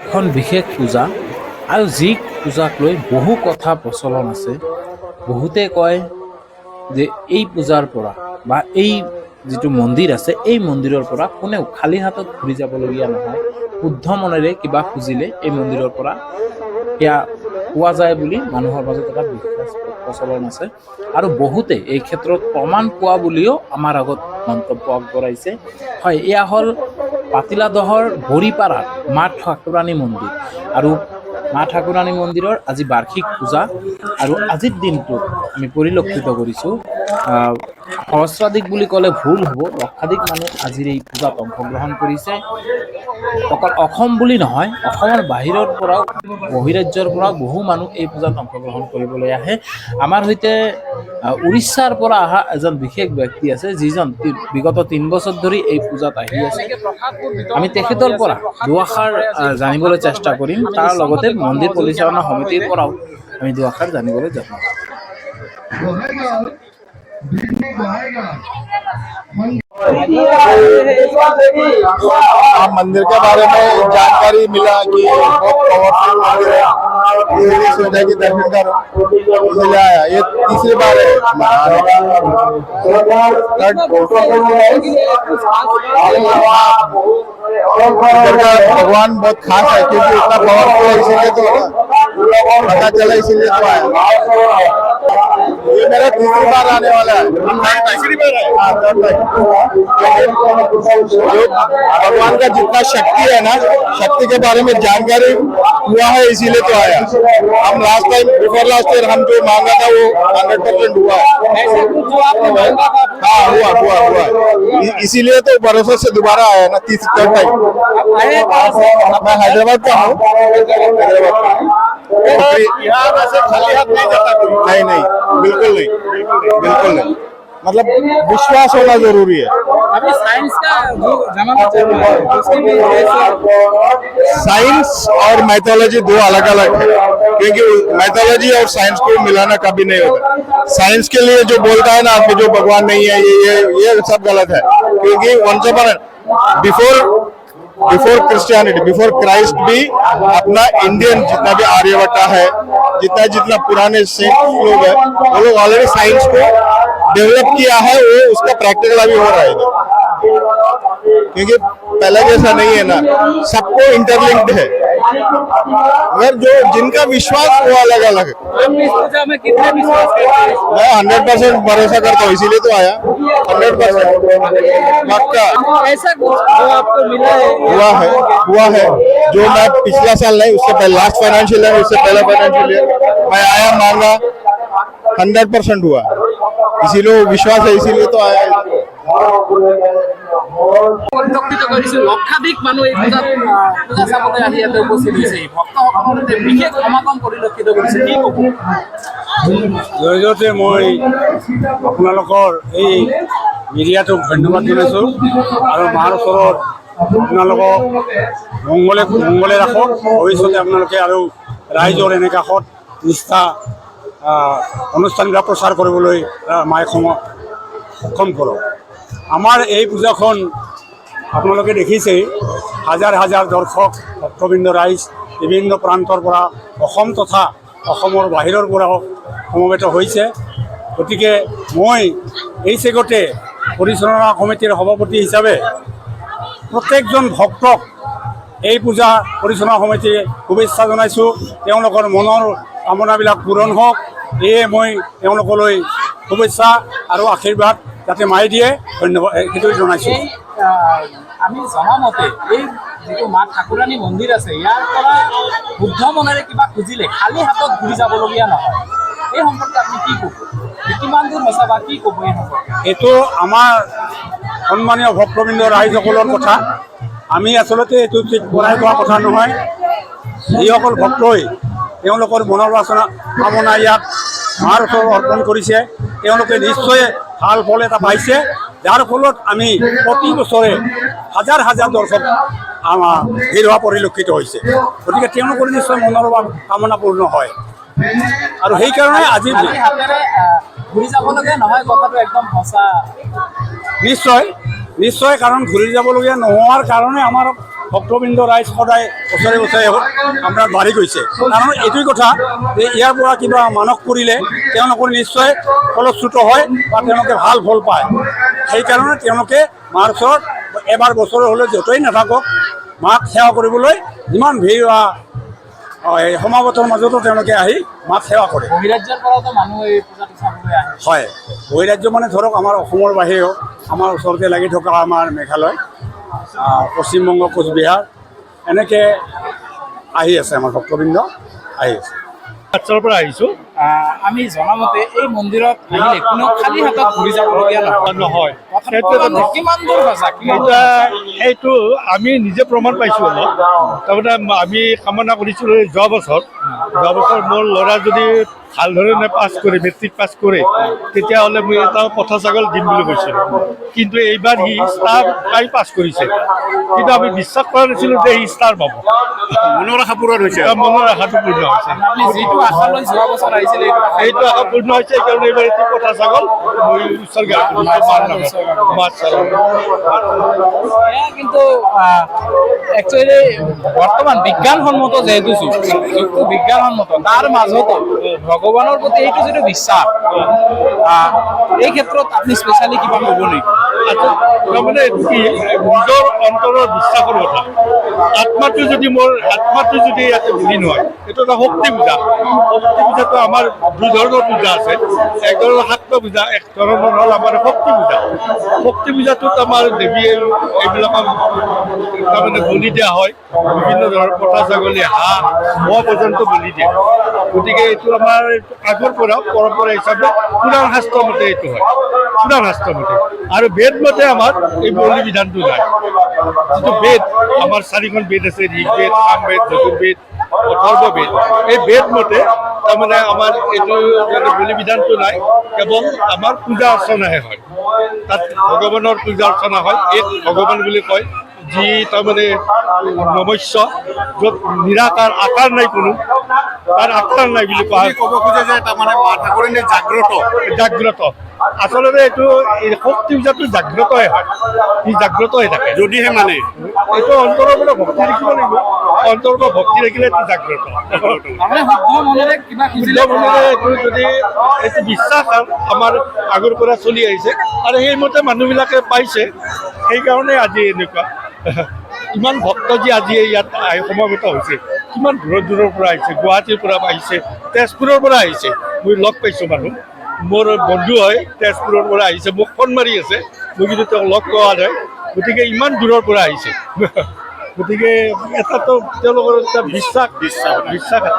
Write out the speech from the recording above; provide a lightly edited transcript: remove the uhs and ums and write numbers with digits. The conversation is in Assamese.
এখন বিশেষ পূজা আৰু যি পূজাক লৈ বহু কথা প্ৰচলন আছে। বহুতে কয় যে এই পূজাৰ পৰা বা এই যিটো মন্দিৰ আছে এই মন্দিৰৰ পৰা কোনেও খালী হাতত ঘূৰি যাবলগীয়া নহয়। শুদ্ধ মনেৰে কিবা খুজিলে এই মন্দিৰৰ পৰা সেয়া পোৱা যায় বুলি মানুহৰ মাজত এটা বিশ্বাস প্ৰচলন আছে। আৰু বহুতে এই ক্ষেত্ৰত প্ৰমাণ পোৱা বুলিও আমাৰ আগত মন্তব্য আগবঢ়াইছে। হয়, এয়া হ'ল পাতিলাদহৰ বৰিপাৰাৰ মা ঠাকুৰাণী মন্দিৰ। আৰু মা ঠাকুৰাণী মন্দিৰৰ আজি বাৰ্ষিক পূজা। আৰু আজিৰ দিনটোত আমি পৰিলক্ষিত কৰিছোঁ সহস্ৰাধিক বুলি ক'লে ভুল হ'ব, লক্ষাধিক মানুহ আজিৰ এই পূজাত অংশগ্ৰহণ কৰিছে। অকল অসম বুলি নহয়, অসমৰ বাহিৰৰ পৰাও বহিৰাজ্যৰ পৰাও বহু মানুহ এই পূজাত অংশগ্ৰহণ কৰিবলৈ আহে। আমাৰ সৈতে উৰিষ্যাৰ পৰা অহা এজন বিশেষ ব্যক্তি আছে, যিজন বিগত 3 বছৰ ধৰি এই পূজাত আহি আছে। আমি তেখেতৰ পৰা দুআষাৰ জানিবলৈ চেষ্টা কৰিম। তাৰ লগতে মন্দিৰ পৰিচালনা সমিতিৰ পৰাও আমি দুআষাৰ জানিবলৈ যত্ন কৰিম। आप मंदिर के बारे में जानकारी मिला कि बहुत पावरफुल मंदिर है, इसलिए सोचा कि दर्शन करो, इसलिए आया। ये तीसरी बार है। भगवान बहुत खास है क्योंकि इतना पावरफुल है, इसीलिए तो पता चला, इसीलिए तो आया। ये मेरा तीसरी बार आने वाला है। तीसरी बार है। जो भगवान का जितना शक्ति है ना, शक्ति के बारे में जानकारी हुआ है, इसीलिए तो आया। हम last time before last year हम जो मांगा था वो 100% हुआ है। हाँ, हुआ। इसीलिए तो भरोसे से दोबारा आया ना, तीसरा टाइम। मैं हैदराबाद का हूँ। यहाँ वैसे खाली हाथ नहीं जाता कोई। नहीं, बिल्कुल नहीं। मतलब विश्वास होना जरूरी है। अभी साइंस का जो जमाना चल रहा है, उसके भी साइंस और मैथोलॉजी दो अलग अलग है, क्योंकि मैथोलॉजी और साइंस को मिलाना कभी नहीं होता। साइंस के लिए जो बोलता है ना आपके जो भगवान नहीं है, ये सब गलत है। क्योंकि once upon before Christianity, before Christ भी अपना इंडियन जितना भी आर्यभट्टा है, जितना पुराने सेंट लोग है, वो लोग ऑलरेडी साइंस को डेवलप किया है। वो उसका प्रैक्टिकल अभी हो रहा है, क्योंकि पहले जैसा नहीं है ना, सबको इंटरलिंक्ड है। मगर जो जिनका विश्वास वो अलग अलग है। में कितने विश्वास करते हैं? मैं 100% भरोसा करता हूँ, इसीलिए तो आया। 100% पक्का। ऐसा कुछ जो आपको मिला है? हुआ है। जो मैं पिछला साल नहीं, उससे पहले लास्ट फाइनेंशियल ईयर, उससे पहले फाइनेंशियल ईयर मैं आया, मांगा, 100% हुआ। इसीलिए विश्वास है, इसीलिए तो आया। পৰিলক্ষিত কৰিছোঁ লক্ষাধিক মানুহ এই পূজা চাবলৈ আহি ইয়াতে উপস্থিত হৈছে। ভক্তসকলৰ বিশেষ সমাগম পৰিলক্ষিত কৰিছে। কি ক'ব? জৰিয়তে মই আপোনালোকৰ এই মিডিয়াটোক ধন্যবাদ জনাইছোঁ আৰু মাৰ ওচৰত আপোনালোকক মংগলে ৰাখক। ভৱিষ্যতে আপোনালোকে আৰু ৰাইজৰ এনে কাষত নিষ্ঠা অনুষ্ঠানবিলাক প্ৰচাৰ কৰিবলৈ মায়ে সক্ষম কৰক। আমাৰ এই পূজাখন আপোনালোকে দেখিছেই, হাজাৰ হাজাৰ দৰ্শক, ভক্তবৃন্দ, ৰাইজ বিভিন্ন প্ৰান্তৰ পৰা, অসম তথা অসমৰ বাহিৰৰ পৰাও সমবেত হৈছে। গতিকে মই এই চেগতে পৰিচালনা সমিতিৰ সভাপতি হিচাপে প্ৰত্যেকজন ভক্তক এই পূজা পৰিচালনা সমিতিয়ে শুভেচ্ছা জনাইছোঁ। তেওঁলোকৰ মনৰ কামনাবিলাক পূৰণ হওক, এয়ে মই তেওঁলোকলৈ শুভেচ্ছা আৰু আশীৰ্বাদ যাতে মায়ে দিয়ে, ধন্যবাদ সেইটো জনাইছোঁ। আমি জনামতে এই যিটো মা ঠাকুৰাণী মন্দিৰ আছে, ইয়াৰ পৰা শুদ্ধ মনেৰে কিবা খুজিলে খালী হাতত ঘূৰি যাবলগীয়া নহয়। এই সম্পৰ্কে আপুনি কি ক'ব? কিমান দূৰ সঁচা বা কি ক'ব এই সম্পৰ্কে? এইটো আমাৰ সন্মানীয় ভক্তবৃন্দ ৰাইজসকলৰ কথা। আমি আচলতে এইটো ঠিক কৰাই কোৱা কথা নহয়। যিসকল ভক্তই তেওঁলোকৰ মনৰ বাসনা কামনা ইয়াত মাৰ ওচৰত অৰ্পণ কৰিছে, তেওঁলোকে নিশ্চয় ভাল ফল এটা পাইছে, যাৰ ফলত আমি প্ৰতি বছৰে হাজাৰ হাজাৰ দৰ্শক আমাৰ ভিৰ হোৱা পৰিলক্ষিত হৈছে। গতিকে তেওঁলোকৰ নিশ্চয় মনৰ কামনা পূৰ্ণ হয়। আৰু সেইকাৰণে আজি ঘূৰি যাবলগীয়া নহয়, কথাটো একদম সঁচা। নিশ্চয় নিশ্চয়, কাৰণ ঘূৰি যাবলগীয়া নোহোৱাৰ কাৰণে আমাৰ ভক্তবৃন্দ ৰাইজ সদায় বছৰে বছৰে আমাৰ বাঢ়ি গৈছে। কাৰণ এইটোৱে কথা যে ইয়াৰ পৰা কিবা মানস কৰিলে তেওঁলোকৰ নিশ্চয় ফলশ্ৰুত হয় বা তেওঁলোকে ভাল ফল পায়। সেইকাৰণে তেওঁলোকে মাৰ ওচৰত এবাৰ বছৰে হ'লে য'তেই নাথাকক মাক সেৱা কৰিবলৈ যিমান ভিৰ বা এই সমাগতৰ মাজতো তেওঁলোকে আহি মাক সেৱা কৰে। বহিৰাজ্যৰ পৰাতো মানুহ এই পূজাটো চাবলৈ আহে। হয়, বহিৰাজ্য মানে ধৰক আমাৰ অসমৰ বাহিৰেও আমাৰ ওচৰতে লাগি থকা আমাৰ মেঘালয়, পশ্চিমবংগ, কোচবিহাৰ এনেকৈ আহি আছে আমাৰ ভক্তবৃন্দ আহি আছে। পাঠশালাৰ পৰা আহিছোঁ। আমি জনামতে এই মন্দিৰত আহিলে কোনো খালী হাতত ঘূৰি যাবলগীয়া নহয়, নহয়। কিমান দূৰ সঁচা? সেইটো আমি নিজে প্ৰমাণ পাইছোঁ অলপ। তাৰমানে আমি কামনা কৰিছিলোঁ যোৱা বছৰ মোৰ ল'ৰা যদি ভালধৰণে পাছ কৰে, মেট্ৰিক পাছ কৰে, তেতিয়াহ'লে মই এটা পঠা ছাগল দিম বুলি কৈছিলোঁ। কিন্তু এইবাৰ সি ষ্টাৰ পাই পাছ কৰিছে, কিন্তু আমি বিশ্বাস কৰা নাছিলোঁ যে সি ষ্টাৰ পাব। মনৰ আশা পূৰণ হৈছে, মনৰ আশাটো পূৰ্ণ হৈছে। যিটো আশা লৈ যোৱা বছৰ আহিছিল এইটো আশা পূৰ্ণ হৈছে, সেইকাৰণে এইবাৰ এইটো পঠা ছাগল মই উৎসৰ্গা কিন্তু একচুৱেলি বৰ্তমান বিজ্ঞানসন্মত যিহেতু যুগটো বিজ্ঞানসন্মত, তাৰ মাজতো ভগৱানৰ প্ৰতি এইটো যিটো বিশ্বাস, এই ক্ষেত্ৰত আপুনি স্পেচিয়েলি কিবা ক'ব নেকি? তাৰমানে কি নিজৰ অন্তৰৰ বিশ্বাসৰ কথা। আত্মাটো যদি ইয়াতে বিলীন হয়, এইটো এটা শক্তি পূজা। শক্তি পূজাটো আমাৰ দুই ধৰণৰ পূজা আছে। এক ধৰণৰ শাক্ত পূজা, এক ধৰণৰ হ'ল আমাৰ শক্তি পূজা। শক্তি পূজাটোত আমাৰ দেৱী এইবিলাকক তাৰমানে বলি দিয়া হয়, বিভিন্ন ধৰণৰ পঠা ছাগলী, হাঁহ, মহ পৰ্যন্ত বলি দিয়ে। গতিকে এইটো আমাৰ আগৰ পৰা পৰম্পৰা হিচাপে পুৰাণ শাস্ত্ৰ মতে এইটো হয়, পুৰাণ শাস্ত্ৰ মতে। আৰু বেদ মতে আমাৰ এই বলি বিধানটো নাই। যিটো বেদ আমাৰ 4খন বেদ আছে, ঋগ্বেদ, সামবেদ, যজুৰ্বেদ, অথৰ্ববেদ। এই বেদ মতে তাৰমানে আমাৰ এইটো বলি বিধানটো নাই, কেৱল আমাৰ পূজা অৰ্চনাহে হয়। তাত ভগৱানৰ পূজা অৰ্চনা হয়। এক ভগৱান বুলি কয় যি তাৰমানে নমস্য, য'ত নিৰাকাৰ আকাৰ নাই, কোনো তাৰ আকাৰ নাই বুলি কোৱা হয়। ক'ব খোজে যে তাৰমানে মা ঠাকুৰণী জাগ্ৰত। আচলতে এইটো শক্তি পূজাটো জাগ্ৰতই হয়, সি জাগ্ৰত হৈ থাকে যদিহে মানে এইটো অন্তৰৰ পৰা ভক্তি ৰাখিব লাগিব। অন্তৰৰ পৰা ভক্তি ৰাখিলে এইটো জাগ্ৰত। শুদ্ধ মনেৰে কিবা শুদ্ধ মনেৰে এইটো যদি এইটো বিশ্বাস আমাৰ আগৰ পৰা চলি আহিছে আৰু সেইমতে মানুহবিলাকে পাইছে, সেইকাৰণে আজি এনেকুৱা ইমান ভক্ত যি আজি ইয়াত সমবেত হৈছে। কিমান দূৰৰ পৰা আহিছে, গুৱাহাটীৰ পৰা আহিছে, তেজপুৰৰ পৰা আহিছে। মই লগ পাইছোঁ মানুহ, মোৰ বন্ধু হয়, তেজপুৰৰ পৰা আহিছে, মোক ফোন মাৰি আছে, মই কিন্তু তেওঁক লগ পোৱা নাই। গতিকে ইমান দূৰৰ পৰা আহিছে। গতিকে এটাতো তেওঁলোকৰ এটা বিশ্বাস এটা